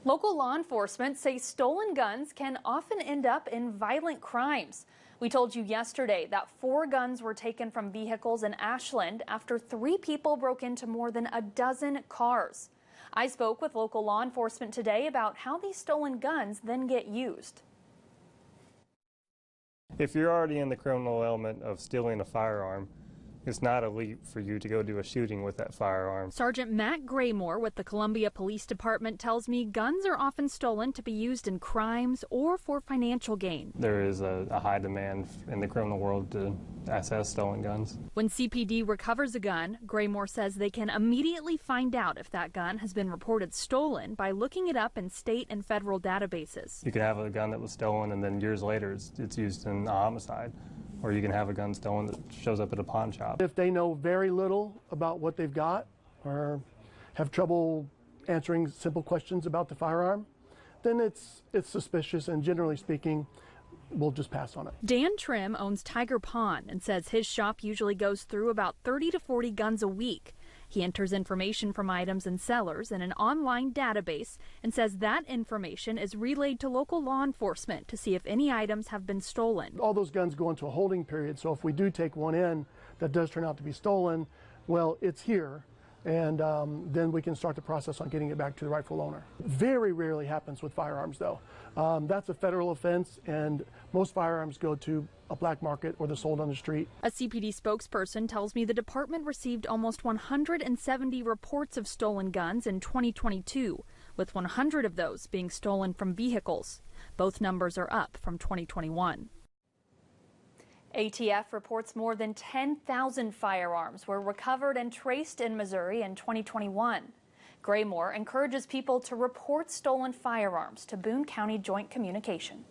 Local law enforcement say stolen guns can often end up in violent crimes. We told you yesterday that 4 guns were taken from vehicles in Ashland after 3 people broke into more than a dozen cars. I spoke with local law enforcement today about how these stolen guns then get used. If you're already in the criminal element of stealing a firearm, it's not a leap for you to go do a shooting with that firearm. Sergeant Matt Graymore with the Columbia Police Department tells me guns are often stolen to be used in crimes or for financial gain. There is a high demand in the criminal world to access stolen guns. When CPD recovers a gun, Graymore says they can immediately find out if that gun has been reported stolen by looking it up in state and federal databases. You can have a gun that was stolen and then years later it's used in a homicide. Or you can have a gun stolen that shows up at a pawn shop. If they know very little about what they've got or have trouble answering simple questions about the firearm, then it's suspicious, and generally speaking, we'll just pass on it. Dan Trim owns Tiger Pawn and says his shop usually goes through about 30 to 40 guns a week. He enters information from items and sellers in an online database and says that information is relayed to local law enforcement to see if any items have been stolen. All those guns go into a holding period, so if we do take one in that does turn out to be stolen, well, it's here, and then we can start the process on getting it back to the rightful owner. Very rarely happens with firearms, though. That's a federal offense, and most firearms go to a black market or they're sold on the street. A CPD spokesperson tells me the department received almost 170 reports of stolen guns in 2022, with 100 of those being stolen from vehicles. Both numbers are up from 2021. ATF reports more than 10,000 firearms were recovered and traced in Missouri in 2021. Graymore encourages people to report stolen firearms to Boone County Joint Communication.